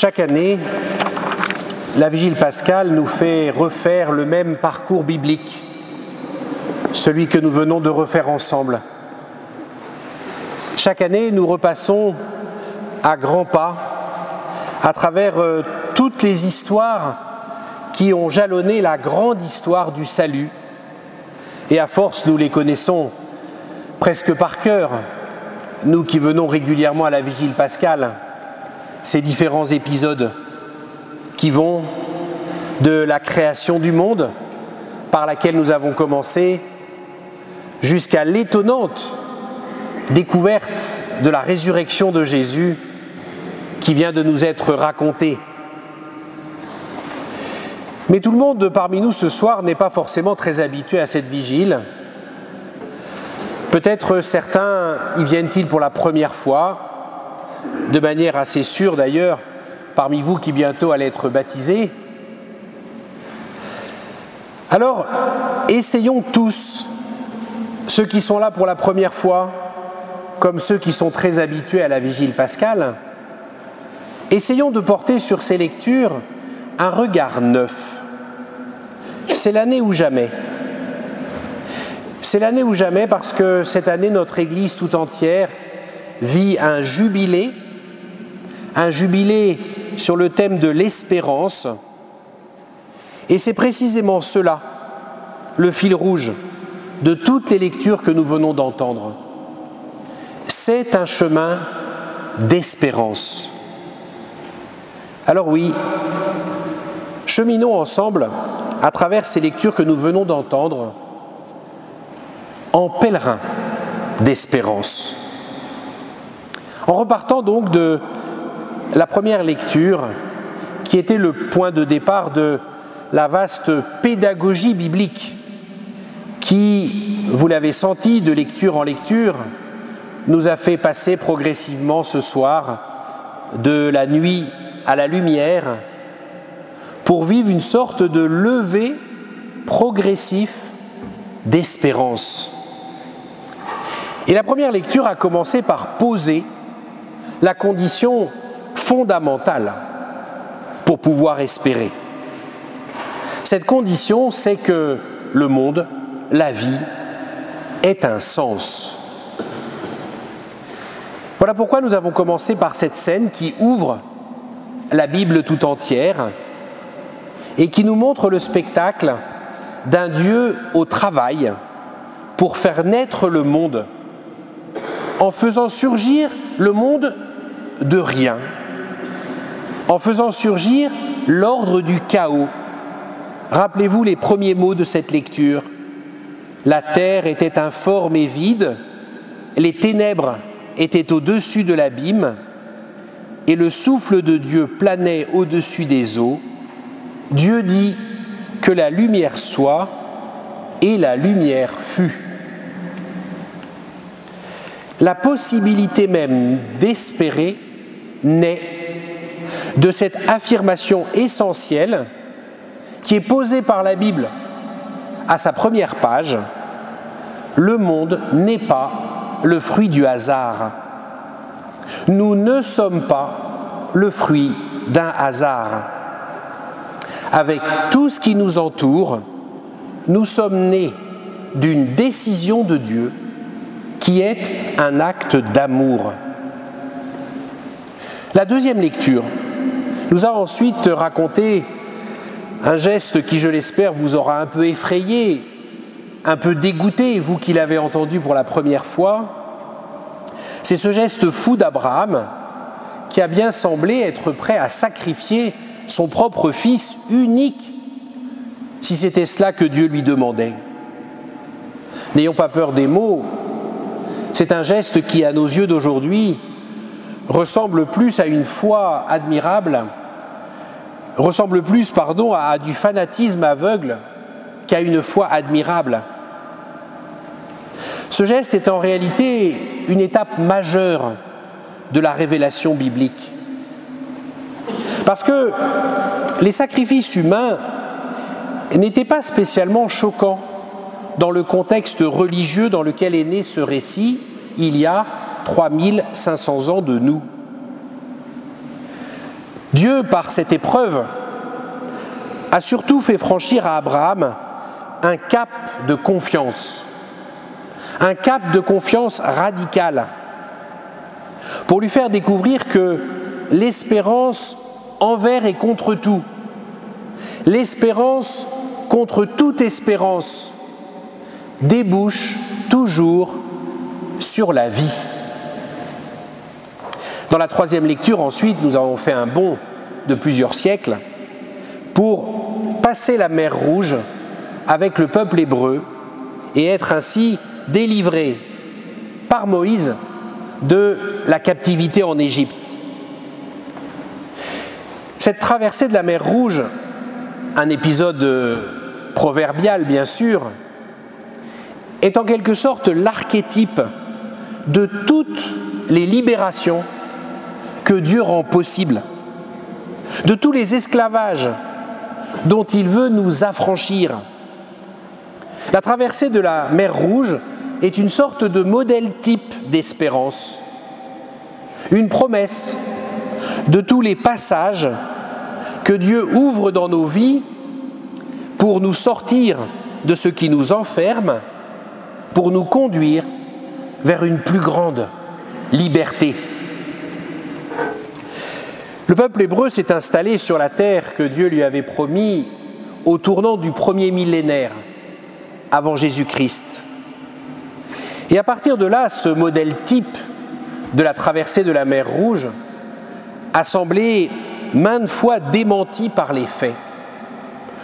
Chaque année, la Vigile pascale nous fait refaire le même parcours biblique, celui que nous venons de refaire ensemble. Chaque année, nous repassons à grands pas à travers toutes les histoires qui ont jalonné la grande histoire du salut. Et à force, nous les connaissons presque par cœur, nous qui venons régulièrement à la Vigile pascale, ces différents épisodes qui vont de la création du monde, par laquelle nous avons commencé, jusqu'à l'étonnante découverte de la résurrection de Jésus qui vient de nous être racontée. Mais tout le monde parmi nous ce soir n'est pas forcément très habitué à cette vigile. Peut-être certains y viennent-ils pour la première fois, de manière assez sûre d'ailleurs, parmi vous qui bientôt allez être baptisés. Alors, essayons tous, ceux qui sont là pour la première fois, comme ceux qui sont très habitués à la Vigile pascale, essayons de porter sur ces lectures un regard neuf. C'est l'année ou jamais. C'est l'année ou jamais parce que cette année, notre Église tout entière vit un jubilé sur le thème de l'espérance. Et c'est précisément cela, le fil rouge de toutes les lectures que nous venons d'entendre. C'est un chemin d'espérance. Alors oui, cheminons ensemble à travers ces lectures que nous venons d'entendre en pèlerin d'espérance. En repartant donc de la première lecture, qui était le point de départ de la vaste pédagogie biblique, qui, vous l'avez senti de lecture en lecture, nous a fait passer progressivement ce soir de la nuit à la lumière pour vivre une sorte de lever progressif d'espérance. Et la première lecture a commencé par poser la condition fondamentale pour pouvoir espérer. Cette condition, c'est que le monde, la vie, ait un sens. Voilà pourquoi nous avons commencé par cette scène qui ouvre la Bible tout entière et qui nous montre le spectacle d'un Dieu au travail pour faire naître le monde, en faisant surgir le monde de rien, en faisant surgir l'ordre du chaos. Rappelez-vous les premiers mots de cette lecture. La terre était informe et vide, les ténèbres étaient au-dessus de l'abîme, et le souffle de Dieu planait au-dessus des eaux. Dieu dit que la lumière soit, et la lumière fut. La possibilité même d'espérer naît de cette affirmation essentielle qui est posée par la Bible à sa première page. Le monde n'est pas le fruit du hasard. Nous ne sommes pas le fruit d'un hasard. Avec tout ce qui nous entoure, nous sommes nés d'une décision de Dieu qui est un acte d'amour. La deuxième lecture nous a ensuite raconté un geste qui, je l'espère, vous aura un peu effrayé, un peu dégoûté, vous qui l'avez entendu pour la première fois. C'est ce geste fou d'Abraham qui a bien semblé être prêt à sacrifier son propre fils unique, si c'était cela que Dieu lui demandait. N'ayons pas peur des mots, c'est un geste qui, à nos yeux d'aujourd'hui, ressemble plus à une foi admirable, ressemble plus, à du fanatisme aveugle qu'à une foi admirable. Ce geste est en réalité une étape majeure de la révélation biblique. Parce que les sacrifices humains n'étaient pas spécialement choquants dans le contexte religieux dans lequel est né ce récit, il y a 3500 ans de nous. Dieu, par cette épreuve, a surtout fait franchir à Abraham un cap de confiance radicale, pour lui faire découvrir que l'espérance envers et contre tout, l'espérance contre toute espérance, débouche toujours sur la vie. Dans la troisième lecture, ensuite, nous avons fait un bond de plusieurs siècles pour passer la mer Rouge avec le peuple hébreu et être ainsi délivrés par Moïse de la captivité en Égypte. Cette traversée de la mer Rouge, un épisode proverbial bien sûr, est en quelque sorte l'archétype de toutes les libérations que Dieu rend possibles, de tous les esclavages dont il veut nous affranchir. La traversée de la mer Rouge est une sorte de modèle type d'espérance, une promesse de tous les passages que Dieu ouvre dans nos vies pour nous sortir de ce qui nous enferme, pour nous conduire vers une plus grande liberté. Le peuple hébreu s'est installé sur la terre que Dieu lui avait promis au tournant du premier millénaire avant Jésus-Christ. Et à partir de là, ce modèle type de la traversée de la mer Rouge a semblé maintes fois démenti par les faits,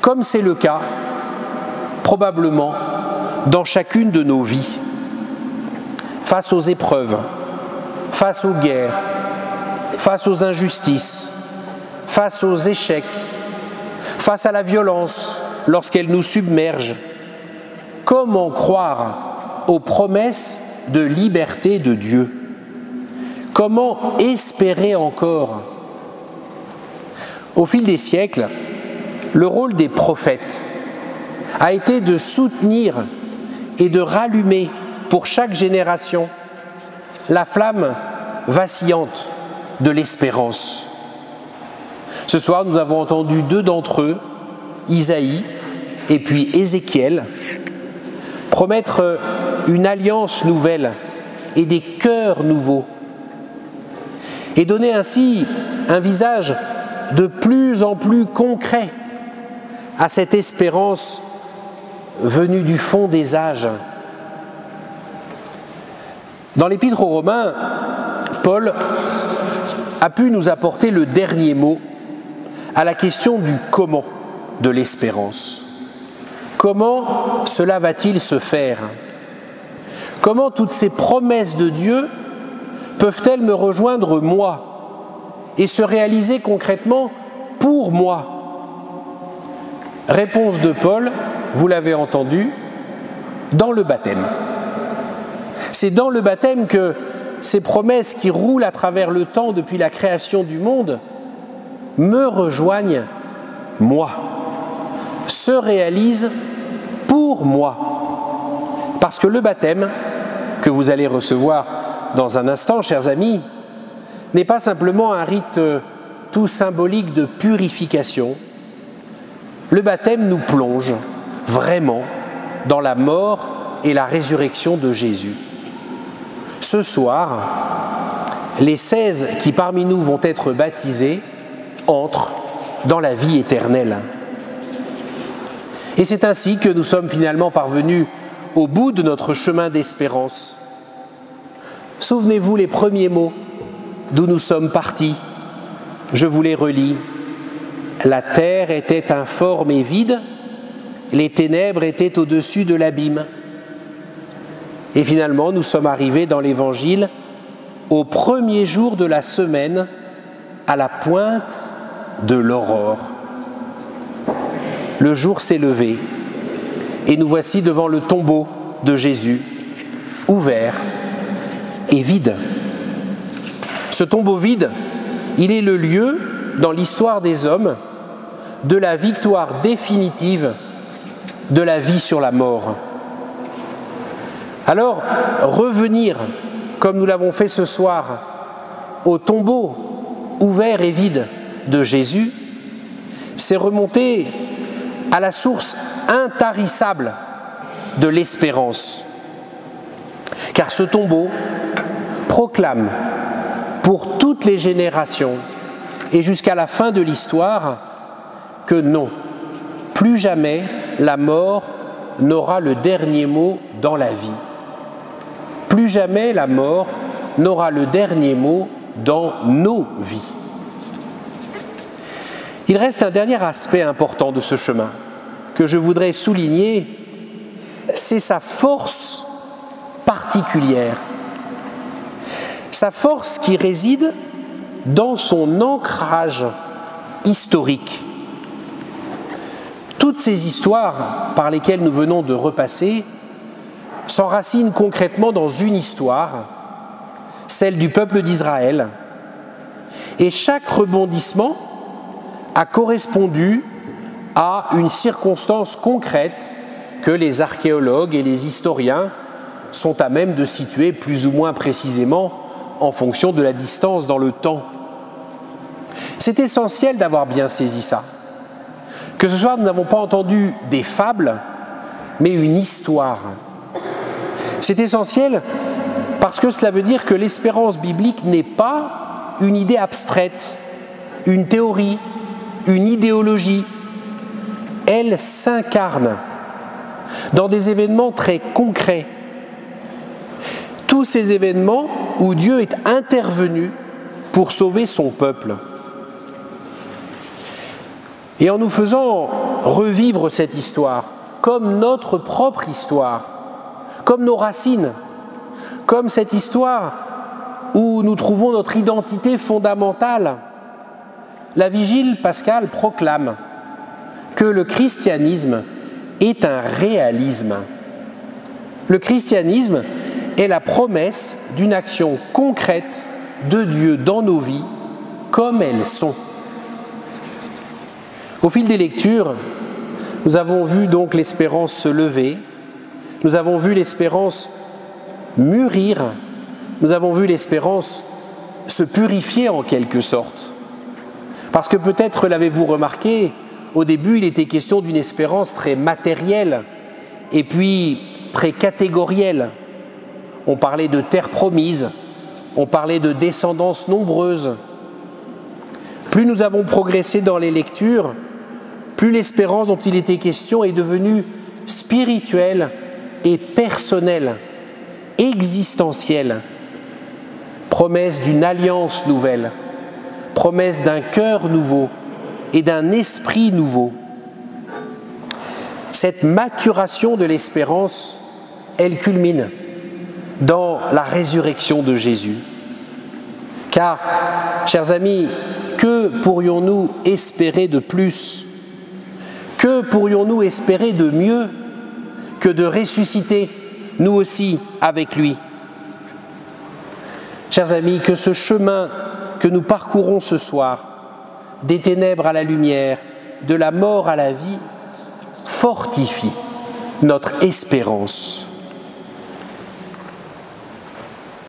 comme c'est le cas probablement dans chacune de nos vies, face aux épreuves, face aux guerres, face aux injustices, face aux échecs, face à la violence lorsqu'elle nous submerge. Comment croire aux promesses de liberté de Dieu? Comment espérer encore? Au fil des siècles, le rôle des prophètes a été de soutenir et de rallumer pour chaque génération la flamme vacillante de l'espérance. Ce soir, nous avons entendu deux d'entre eux, Isaïe et puis Ézéchiel, promettre une alliance nouvelle et des cœurs nouveaux, et donner ainsi un visage de plus en plus concret à cette espérance venue du fond des âges. Dans l'Épître aux Romains, Paul a pu nous apporter le dernier mot à la question du comment de l'espérance. Comment cela va-t-il se faire? Comment toutes ces promesses de Dieu peuvent-elles me rejoindre moi et se réaliser concrètement pour moi? Réponse de Paul, vous l'avez entendu, dans le baptême. C'est dans le baptême que ces promesses qui roulent à travers le temps depuis la création du monde me rejoignent moi, se réalisent pour moi. Parce que le baptême que vous allez recevoir dans un instant, chers amis, n'est pas simplement un rite tout symbolique de purification. Le baptême nous plonge vraiment dans la mort et la résurrection de Jésus. Ce soir, les 16 qui parmi nous vont être baptisés entrent dans la vie éternelle. Et c'est ainsi que nous sommes finalement parvenus au bout de notre chemin d'espérance. Souvenez-vous les premiers mots d'où nous sommes partis. Je vous les relis. La terre était informe et vide, les ténèbres étaient au-dessus de l'abîme. Et finalement, nous sommes arrivés dans l'Évangile au premier jour de la semaine, à la pointe de l'aurore. Le jour s'est levé et nous voici devant le tombeau de Jésus, ouvert et vide. Ce tombeau vide, il est le lieu, dans l'histoire des hommes, de la victoire définitive de la vie sur la mort. Alors, revenir, comme nous l'avons fait ce soir, au tombeau ouvert et vide de Jésus, c'est remonter à la source intarissable de l'espérance. Car ce tombeau proclame pour toutes les générations et jusqu'à la fin de l'histoire que non, plus jamais la mort n'aura le dernier mot dans la vie. Plus jamais la mort n'aura le dernier mot dans nos vies. Il reste un dernier aspect important de ce chemin que je voudrais souligner, c'est sa force particulière. Sa force qui réside dans son ancrage historique. Toutes ces histoires par lesquelles nous venons de repasser s'enracinent concrètement dans une histoire, celle du peuple d'Israël, et chaque rebondissement a correspondu à une circonstance concrète que les archéologues et les historiens sont à même de situer plus ou moins précisément en fonction de la distance dans le temps. C'est essentiel d'avoir bien saisi ça. Que ce soir, nous n'avons pas entendu des fables, mais une histoire. C'est essentiel parce que cela veut dire que l'espérance biblique n'est pas une idée abstraite, une théorie, une idéologie. Elle s'incarne dans des événements très concrets. Tous ces événements où Dieu est intervenu pour sauver son peuple. Et en nous faisant revivre cette histoire comme notre propre histoire, comme nos racines, comme cette histoire où nous trouvons notre identité fondamentale, la Vigile pascale proclame que le christianisme est un réalisme. Le christianisme est la promesse d'une action concrète de Dieu dans nos vies, comme elles sont. Au fil des lectures, nous avons vu donc l'espérance se lever, nous avons vu l'espérance mûrir, nous avons vu l'espérance se purifier en quelque sorte. Parce que peut-être l'avez-vous remarqué, au début il était question d'une espérance très matérielle et puis très catégorielle. On parlait de terre promise, on parlait de descendance nombreuse. Plus nous avons progressé dans les lectures, plus l'espérance dont il était question est devenue spirituelle et personnelle, existentielle. Promesse d'une alliance nouvelle, promesse d'un cœur nouveau et d'un esprit nouveau. Cette maturation de l'espérance, elle culmine dans la résurrection de Jésus. Car, chers amis, que pourrions-nous espérer de plus? Que pourrions-nous espérer de mieux que de ressusciter, nous aussi, avec lui? Chers amis, que ce chemin que nous parcourons ce soir, des ténèbres à la lumière, de la mort à la vie, fortifie notre espérance.